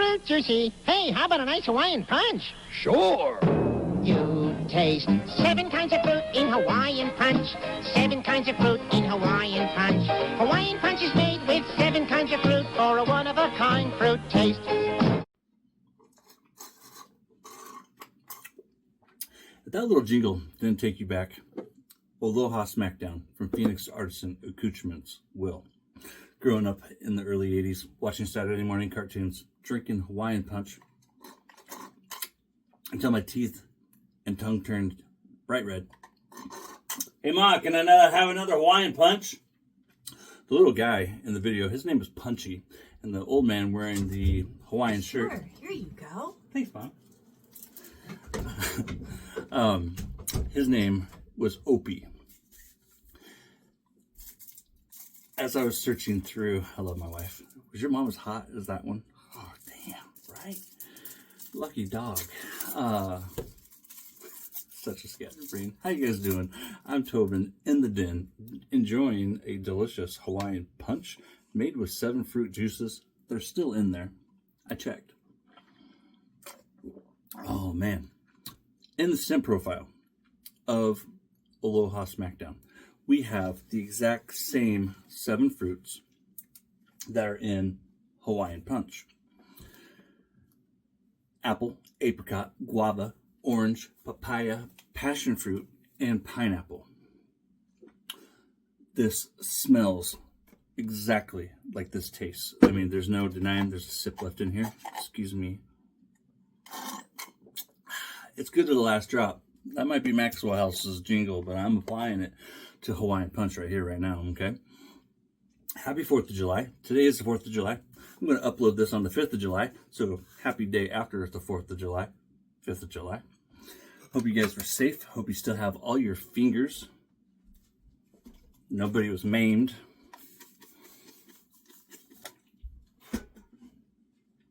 fruit juicy. Hey, how about a nice Hawaiian punch? Sure. You taste 7 kinds of fruit in Hawaiian Punch. 7 kinds of fruit in Hawaiian Punch. Hawaiian Punch is made with 7 kinds of fruit for a one-of-a-kind fruit taste. If that little jingle didn't take you back, Aloha Smackdown from Phoenix Artisan Accoutrements will. Growing up in the early 80s, watching Saturday morning cartoons, drinking Hawaiian Punch, until my teeth and tongue turned bright red. Hey Ma, can I have another Hawaiian Punch? The little guy in the video, his name is Punchy, and the old man wearing the Hawaiian shirt. Sure, here you go. Thanks, Mom. His name was Opie. As I was searching through, I love my wife. Was your mom as hot as that one? Oh, damn, right? Lucky dog. Such a scatterbrain. How you guys doing? I'm Tobin in the den, enjoying a delicious Hawaiian Punch made with 7 fruit juices. They're still in there. I checked. Oh, man. In the scent profile of Aloha Smackdown, we have the exact same 7 fruits that are in Hawaiian Punch. Apple, apricot, guava, orange, papaya, passion fruit, and pineapple. This smells exactly like this tastes. I mean, there's no denying there's a sip left in here. Excuse me. It's good to the last drop. That might be Maxwell House's jingle, but I'm applying it to Hawaiian Punch right here, right now, okay? Happy 4th of July. Today is the 4th of July. I'm going to upload this on the 5th of July, so happy day after the 4th of July, 5th of July. Hope you guys were safe. Hope you still have all your fingers. Nobody was maimed.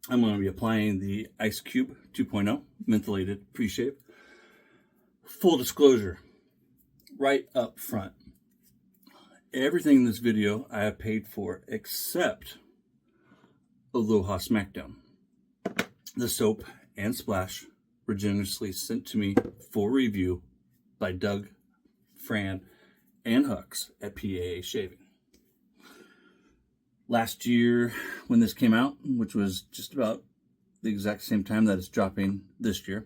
I'm going to be applying the Ice Cube 2.0 mentholated pre-shave. Full disclosure, right up front, everything in this video I have paid for except Aloha Smackdown. The soap and splash were generously sent to me for review by Doug, Fran, and Hux at PAA Shaving. Last year when this came out, which was just about the exact same time that it's dropping this year,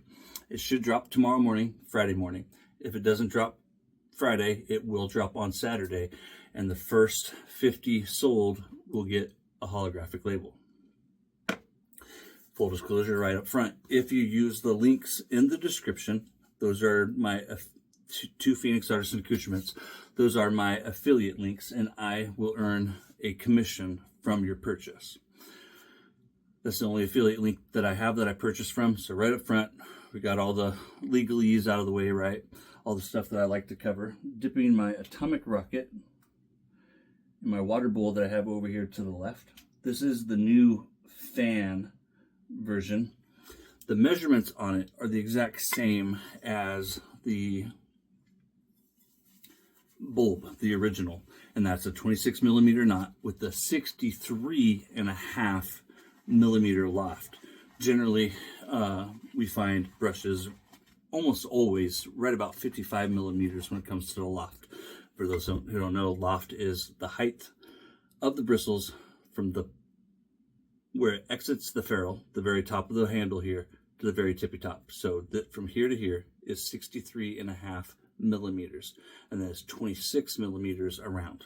it should drop tomorrow morning, Friday morning. If it doesn't drop Friday, it will drop on Saturday, and the first 50 sold will get a holographic label. Full disclosure right up front, if you use the links in the description, those are my 2 Phoenix Artisan Accoutrements. Those are my affiliate links, and I will earn a commission from your purchase. That's the only affiliate link that I have that I purchased from. So right up front, we got all the legalese out of the way, right? All the stuff that I like to cover. Dipping my atomic rocket in my water bowl that I have over here to the left. This is the new fan version. The measurements on it are the exact same as the bulb, the original, and that's a 26 millimeter knot with the 63.5 millimeter loft. Generally, we find brushes almost always right about 55 millimeters when it comes to the loft. For those who don't know, loft is the height of the bristles from the where it exits the ferrule, the very top of the handle here, to the very tippy top. So that from here to here is 63.5 millimeters, and then it's 26 millimeters around.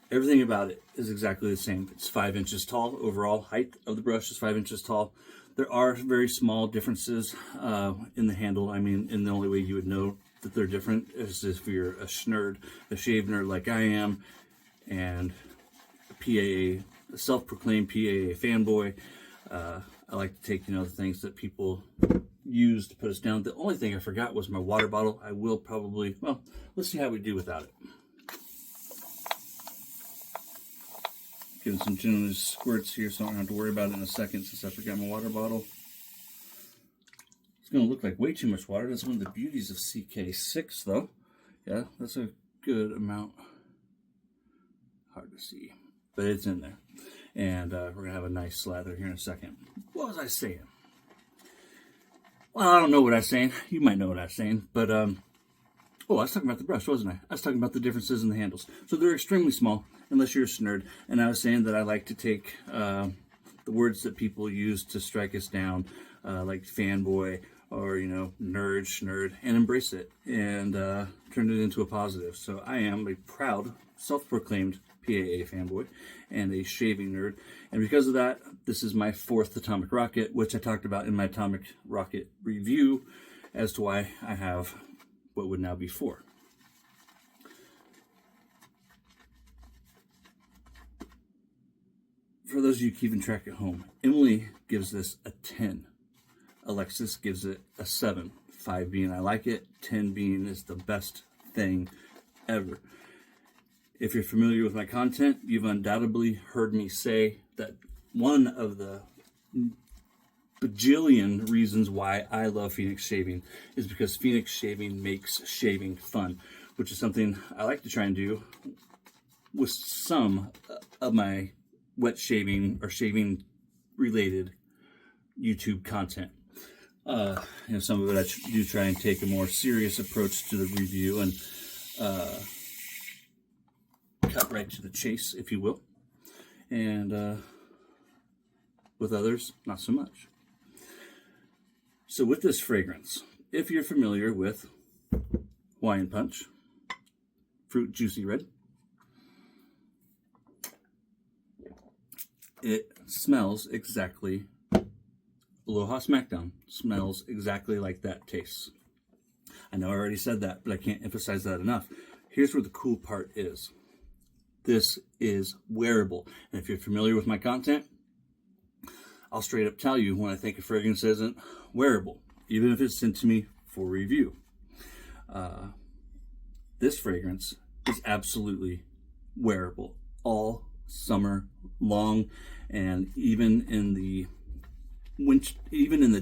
Everything about it is exactly the same. It's 5 inches tall. Overall height of the brush is 5 inches tall. There are very small differences in the handle. I mean, and the only way you would know that they're different is if you're a shave nerd like I am, and a PAA, a self-proclaimed PAA fanboy. I like to take, the things that people use to put us down. The only thing I forgot was my water bottle. I will probably, well, let's see how we do without it. Giving some generous squirts here so I don't have to worry about it in a second since I forgot my water bottle. It's going to look like way too much water. That's one of the beauties of CK6 though. Yeah, that's a good amount. Hard to see, but it's in there. And we're going to have a nice slather here in a second. What was I saying? Well, I don't know what I was saying. You might know what I was saying. But, I was talking about the brush, wasn't I? I was talking about the differences in the handles. So they're extremely small, unless you're a nerd. And I was saying that I like to take the words that people use to strike us down, like fanboy or, nerd, schnerd, and embrace it and turn it into a positive. So I am a proud, self-proclaimed PAA fanboy and a shaving nerd. And because of that, this is my 4th atomic rocket, which I talked about in my atomic rocket review as to why I have what would now be 4. For those of you keeping track at home, Emily gives this a 10. Alexis gives it a 7. 5 being I like it, 10 being is the best thing ever. If you're familiar with my content, you've undoubtedly heard me say that one of the bajillion reasons why I love Phoenix shaving is because Phoenix shaving makes shaving fun, which is something I like to try and do with some of my wet shaving or shaving related YouTube content. Some of it I do try and take a more serious approach to the review and cut right to the chase, if you will. And with others, not so much. So with this fragrance, if you're familiar with Hawaiian Punch, Fruit Juicy Red, it smells exactly, Aloha Smackdown smells exactly like that tastes. I know I already said that, but I can't emphasize that enough. Here's where the cool part is. This is wearable. And if you're familiar with my content, I'll straight up tell you when I think a fragrance isn't wearable, even if it's sent to me for review. This fragrance is absolutely wearable all summer long, and even in the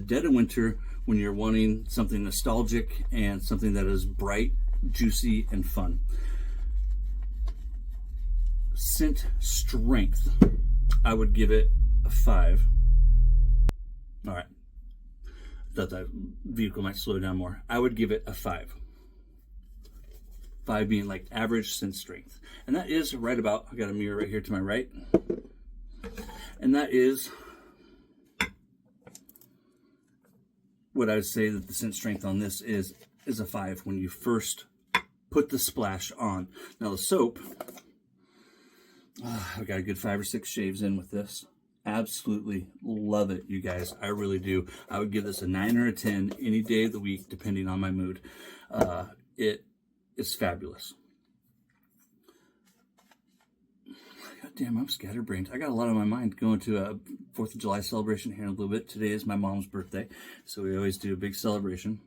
dead of winter, when you're wanting something nostalgic and something that is bright, juicy, and fun. Scent strength, I would give it a 5. All right, thought that vehicle might slow down more. I would give it a 5. 5 being like average scent strength, and that is right about, I got a mirror right here to my right, and that is what I would say that the scent strength on this is a 5 when you first put the splash on. Now the soap, I've got a good 5 or 6 shaves in with this. Absolutely love it, you guys. I really do. I would give this a 9 or a 10 any day of the week, depending on my mood. It is fabulous. God damn, I'm scatterbrained. I got a lot on my mind going to a 4th of July celebration here in a little bit. Today is my mom's birthday, so we always do a big celebration.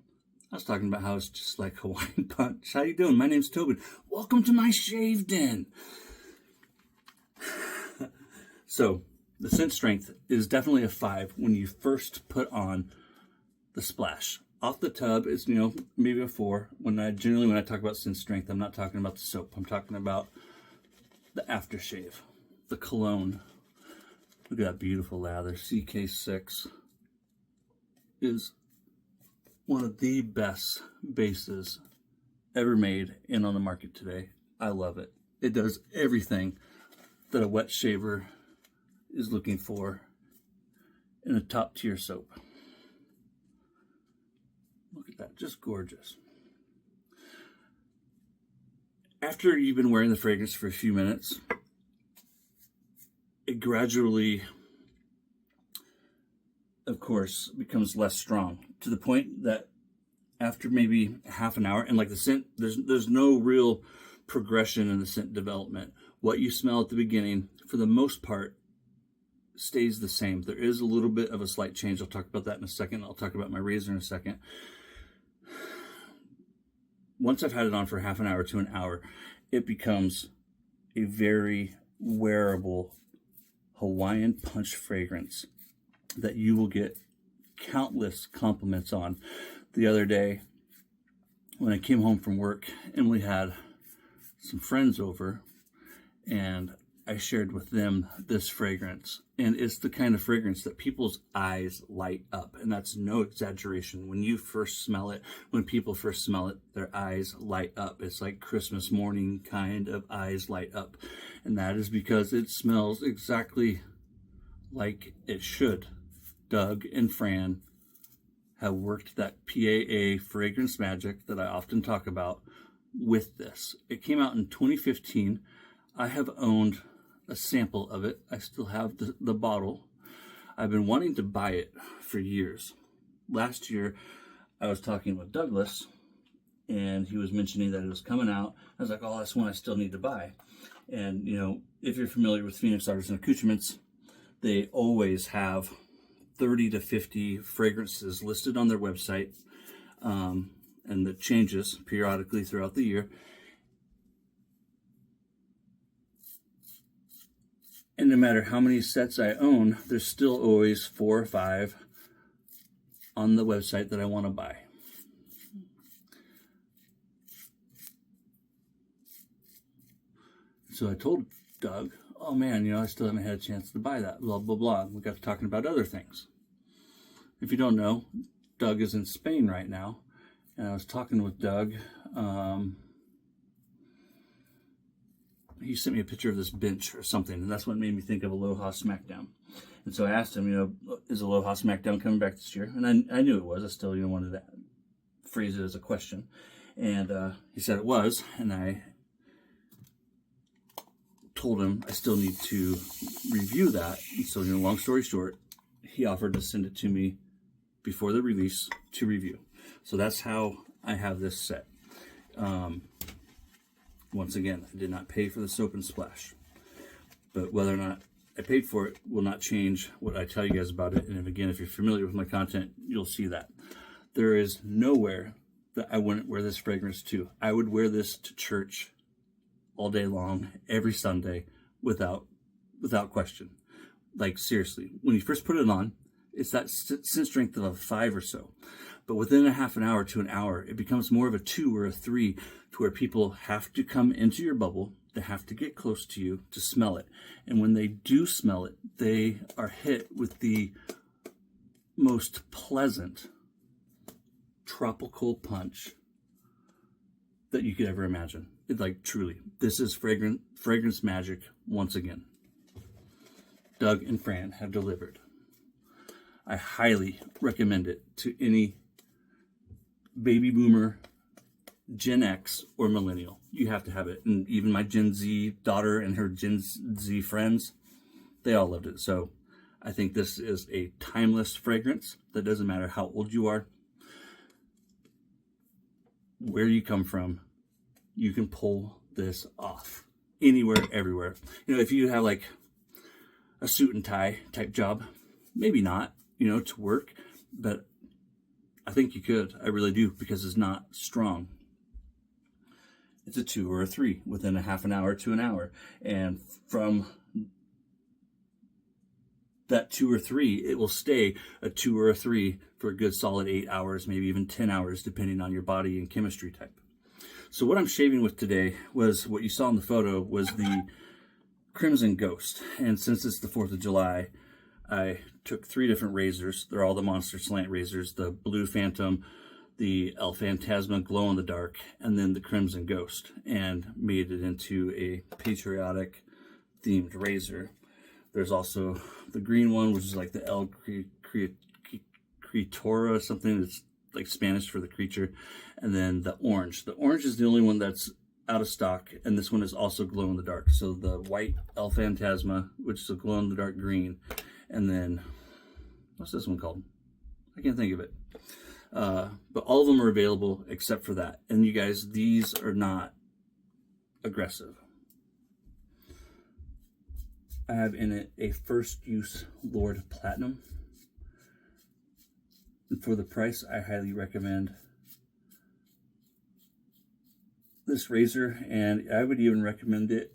I was talking about how it's just like Hawaiian Punch. How you doing? My name's Tobin. Welcome to my shave den. So, the scent strength is definitely a 5 when you first put on the splash. Off the tub, it's, maybe a 4. When I talk about scent strength, I'm not talking about the soap. I'm talking about the aftershave, the cologne. Look at that beautiful lather. CK6 is one of the best bases ever made and on the market today. I love it. It does everything that a wet shaver is looking for in a top tier soap. Look at that, just gorgeous. After you've been wearing the fragrance for a few minutes, it gradually, of course, becomes less strong to the point that after maybe half an hour, and like the scent, there's no real progression in the scent development. What you smell at the beginning, for the most part, stays the same. There is a little bit of a slight change. I'll talk about that in a second. I'll talk about my razor in a second. Once I've had it on for half an hour to an hour, it becomes a very wearable Hawaiian Punch fragrance that you will get countless compliments on. The other day, when I came home from work, Emily had some friends over, and I shared with them this fragrance, and it's the kind of fragrance that people's eyes light up, and that's no exaggeration. When you first smell it, when people first smell it, their eyes light up. It's like Christmas morning kind of eyes light up, and that is because it smells exactly like it should. Doug and Fran have worked that PAA fragrance magic that I often talk about with this. It came out in 2015. I have owned a sample of it. I still have the bottle. I've been wanting to buy it for years. Last year, I was talking with Douglas, and he was mentioning that it was coming out. I was like, oh, that's one I still need to buy. And, you know, if you're familiar with Phoenix Artisan Accoutrements, they always have 30 to 50 fragrances listed on their website, and that changes periodically throughout the year. And no matter how many sets I own, there's still always 4 or 5 on the website that I want to buy. So I told Doug, oh man, you know, I still haven't had a chance to buy that, blah, blah, blah. We got to talking about other things. If you don't know, Doug is in Spain right now. And I was talking with Doug. He sent me a picture of this bench or something, and that's what made me think of Aloha Smackdown. And so I asked him, you know, is Aloha Smackdown coming back this year? And I knew it was. I still, you know, wanted to phrase it as a question. And he said it was, and I told him I still need to review that. And so, you know, long story short, he offered to send it to me before the release to review. So that's how I have this set. Once again, I did not pay for the soap and splash, but whether or not I paid for it will not change what I tell you guys about it. And if you're familiar with my content, you'll see that there is nowhere that I wouldn't wear this fragrance to. I would wear this to church all day long, every Sunday, without question. Like, seriously, when you first put it on, it's that scent strength of a 5 or so. But within a half an hour to an hour, it becomes more of a 2 or a 3, to where people have to come into your bubble. They have to get close to you to smell it. And when they do smell it, they are hit with the most pleasant tropical punch that you could ever imagine. It's like, truly, this is fragrance magic once again. Doug and Fran have delivered. I highly recommend it to any baby boomer, Gen X, or millennial. You have to have it. And even my Gen Z daughter and her Gen Z friends, they all loved it. So I think this is a timeless fragrance that doesn't matter how old you are, where you come from, you can pull this off anywhere, everywhere. You know, if you have like a suit and tie type job, maybe not, you know, to work, but I think you could. I really do, because it's not strong. It's a 2 or a 3 within a half an hour to an hour. And from that 2 or 3, it will stay a 2 or a 3 for a good solid 8 hours, maybe even 10 hours, depending on your body and chemistry type. So what I'm shaving with today was what you saw in the photo, was the Crimson Ghost. And since it's the 4th of July, I took 3 different razors. They're all the Monster Slant razors, the Blue Phantom, the El Phantasma Glow in the Dark, and then the Crimson Ghost, and made it into a Patriotic themed razor. There's also the green one, which is like the El Criatura, something that's like Spanish for the creature, and then the orange. The orange is the only one that's out of stock, and this one is also glow in the dark. So the white El Phantasma, which is a glow in the dark green, and then what's this one called? I can't think of it. But all of them are available except for that. And you guys, these are not aggressive. I have in it a first use Lord Platinum. And for the price, I highly recommend this razor, and I would even recommend it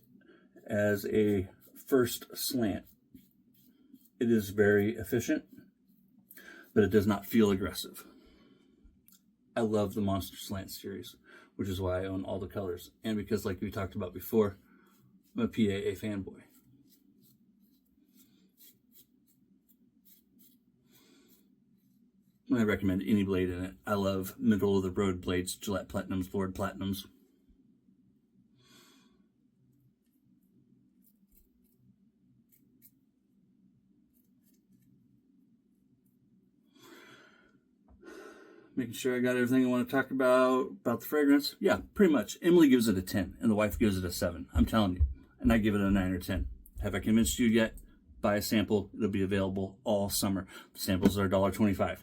as a first slant. It is very efficient, but it does not feel aggressive. I love the Monster Slant series, which is why I own all the colors. And because, like we talked about before, I'm a PAA fanboy. I recommend any blade in it. I love middle of the road blades, Gillette Platinums, Lord Platinums. Making sure I got everything I want to talk about the fragrance. Yeah, pretty much. Emily gives it a 10, and the wife gives it a 7. I'm telling you. And I give it a 9 or 10. Have I convinced you yet? Buy a sample. It'll be available all summer. The samples are $1.25.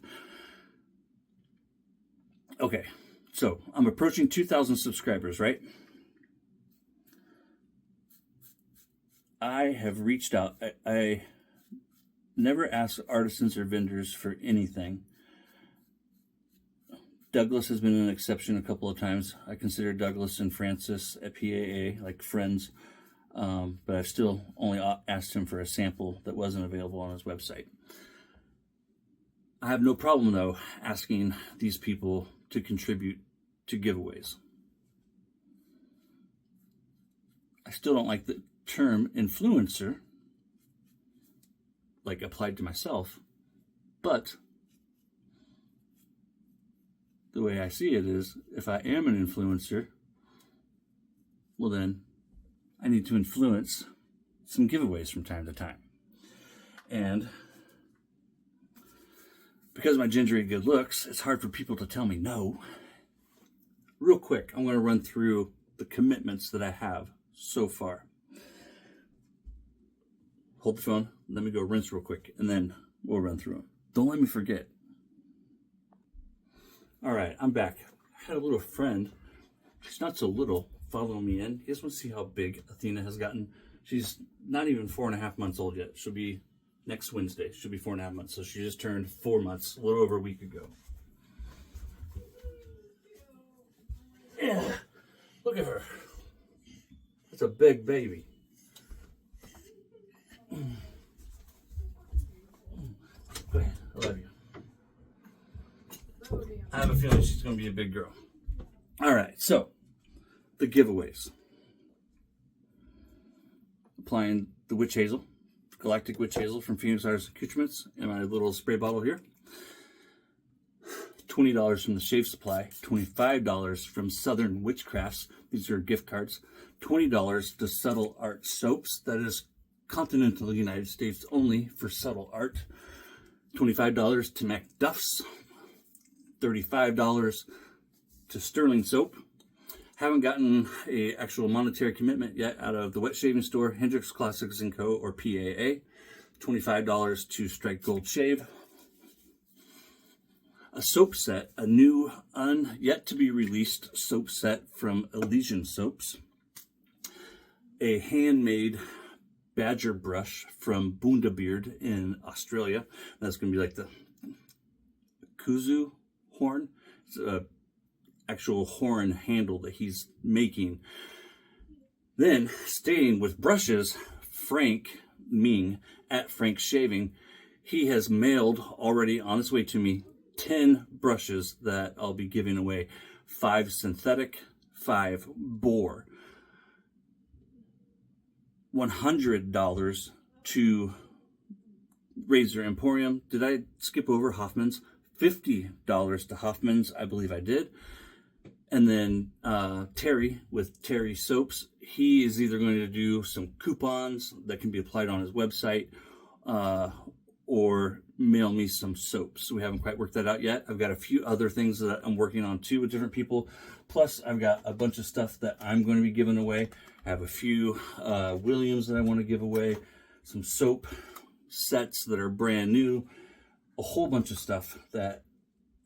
Okay, so I'm approaching 2,000 subscribers, right? I have reached out. I never ask artisans or vendors for anything. Douglas has been an exception a couple of times. I consider Douglas and Francis at PAA like friends, but I've still only asked him for a sample that wasn't available on his website. I have no problem, though, asking these people to contribute to giveaways. I still don't like the term influencer, like applied to myself, but the way I see it is, if I am an influencer, well then, I need to influence some giveaways from time to time. And because of my gingery good looks, it's hard for people to tell me no. Real quick, I'm going to run through the commitments that I have so far. Hold the phone, let me go rinse real quick, and then we'll run through them. Don't let me forget. All right, I'm back. I had a little friend. She's not so little, following me in. You guys want to see how big Athena has gotten? She's not even 4.5 months old yet. She'll be next Wednesday. She'll be 4.5 months. So she just turned 4 months, a little over a week ago. Yeah, look at her. That's a big baby. Go ahead, I love you. I have a feeling she's going to be a big girl. All right, so the giveaways. Applying the witch hazel, galactic witch hazel from Phoenix Artisan Accoutrements in my little spray bottle here. $20 from the Shave Supply, $25 from Southern Witchcrafts. These are gift cards. $20 to Subtle Art Soaps. That is continental United States only for subtle art. $25 to Macduff's. $35 to Sterling Soap. Haven't gotten a actual monetary commitment yet out of the wet shaving store, Hendrix Classics & Co. or PAA. $25 to Strike Gold Shave. A soap set, a new, yet to be released soap set from Elysian Soaps. A handmade badger brush from Bundabeard in Australia. That's going to be like the kuzu horn. It's an actual horn handle that he's making. Then, staying with brushes, Frank Ming at Frank Shaving, he has mailed already on its way to me 10 brushes that I'll be giving away. 5 synthetic, 5 bore. $100 to Razor Emporium. Did I skip over Hoffman's? $50 to Hoffman's, I believe I did. And then Terry with Terry Soaps. He is either going to do some coupons that can be applied on his website or mail me some soaps. We haven't quite worked that out yet. I've got a few other things that I'm working on too with different people. Plus, I've got a bunch of stuff that I'm going to be giving away. I have a few Williams that I want to give away. Some soap sets that are brand new. A whole bunch of stuff that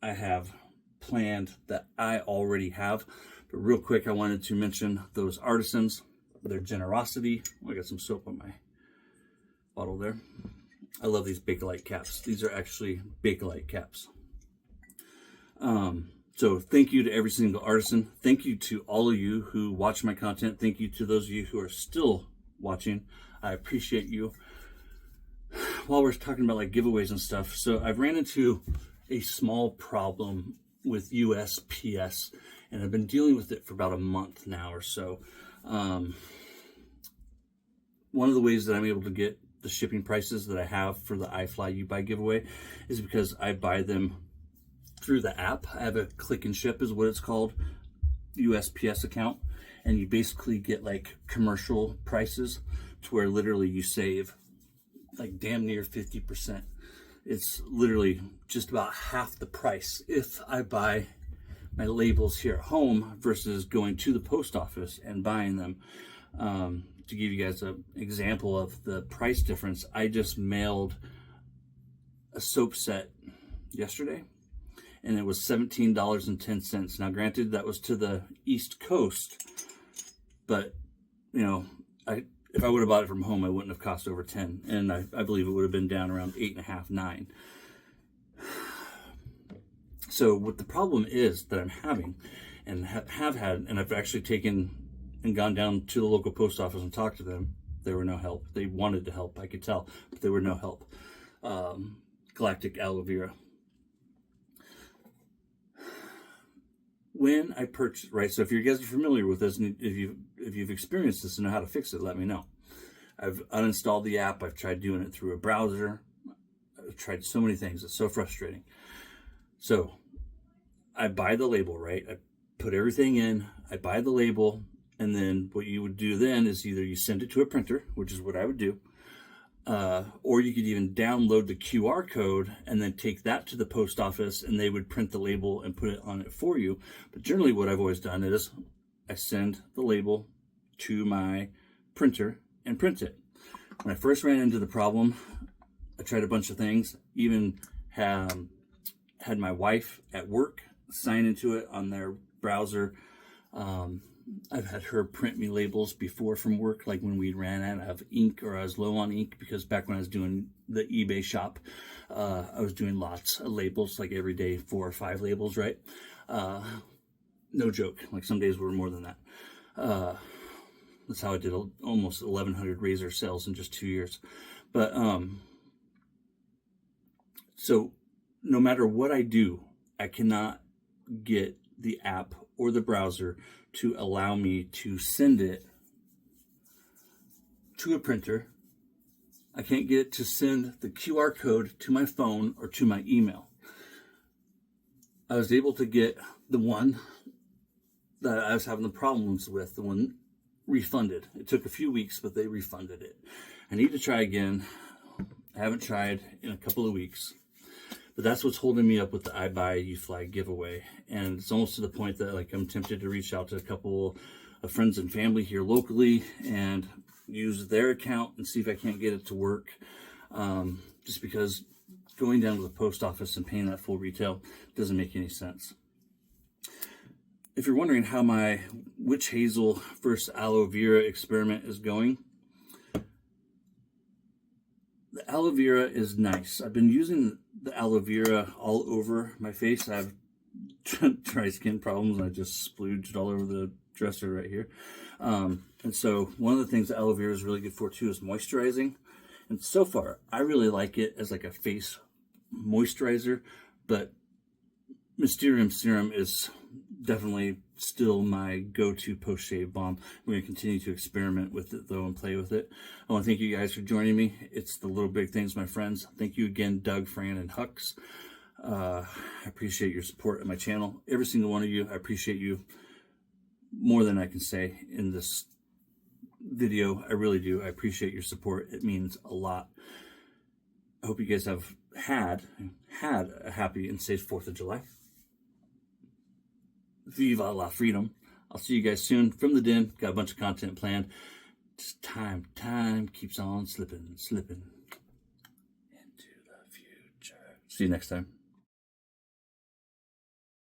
I have planned that I already have. But real quick, I wanted to mention those artisans, their generosity. I got some soap on my bottle there. I love these Bakelite caps. These are actually Bakelite caps. So thank you to every single artisan. Thank you to all of you who watch my content. Thank you to those of you who are still watching. I appreciate you. While we're talking about like giveaways and stuff, so I've ran into a small problem with USPS, and I've been dealing with it for about a month now or so. One of the ways that I'm able to get the shipping prices that I have for the I Fly You Buy giveaway is because I buy them through the app. I have a click and ship is what it's called, USPS account, and you basically get like commercial prices to where literally you save like damn near 50%. It's literally just about half the price if I buy my labels here at home versus going to the post office and buying them. To give you guys an example of the price difference, I just mailed a soap set yesterday, and it was $17.10. Now, granted, that was to the East Coast, but you know, if I would have bought it from home, I wouldn't have cost over 10, and I believe it would have been down around 8.5, 9. So what the problem is that I'm having, and have had, and I've actually taken and gone down to the local post office and talked to them. There were no help. They wanted to help, I could tell, but there were no help. Galactic aloe vera. When I purchased, right, so if you guys are familiar with this, and if you've experienced this and know how to fix it, let me know. I've uninstalled the app. I've tried doing it through a browser. I've tried so many things. It's so frustrating. So I buy the label, right? I put everything in. I buy the label. And then what you would do then is either you send it to a printer, which is what I would do, or you could even download the QR code and then take that to the post office and they would print the label and put it on it for you. But generally what I've always done is I send the label to my printer and print it. When I first ran into the problem, I tried a bunch of things, even had my wife at work sign into it on their browser. I've had her print me labels before from work, like when we ran out of ink or I was low on ink, because back when I was doing the eBay shop, I was doing lots of labels, like every day, 4 or 5 labels, right? No joke. Like some days were more than that. That's how I did almost 1,100 razor sales in just 2 years. But so no matter what I do, I cannot get the app or the browser to allow me to send it to a printer. I can't get it to send the QR code to my phone or to my email. I was able to get the one that I was having the problems with, the one refunded. It took a few weeks, but they refunded it. I need to try again. I haven't tried in a couple of weeks. But that's what's holding me up with the I Buy You Fly giveaway. And it's almost to the point that like I'm tempted to reach out to a couple of friends and family here locally and use their account and see if I can't get it to work. Just because going down to the post office and paying that full retail doesn't make any sense. If you're wondering how my witch hazel versus aloe vera experiment is going, the aloe vera is nice. I've been using the aloe vera all over my face. I have dry skin problems. I just splooged all over the dresser right here. And so one of the things that aloe vera is really good for too is moisturizing. And so far, I really like it as like a face moisturizer, but Mysterium Serum is definitely still my go-to post-shave balm. We're going to continue to experiment with it, though, and play with it. I want to thank you guys for joining me. It's the little big things, my friends. Thank you again, Doug, Fran, and Hux. I appreciate your support of my channel. Every single one of you, I appreciate you more than I can say in this video. I really do. I appreciate your support. It means a lot. I hope you guys have had a happy and safe 4th of July. Viva la freedom. I'll see you guys soon from the den. Got a bunch of content planned. Just time keeps on slipping into the future. See you next time.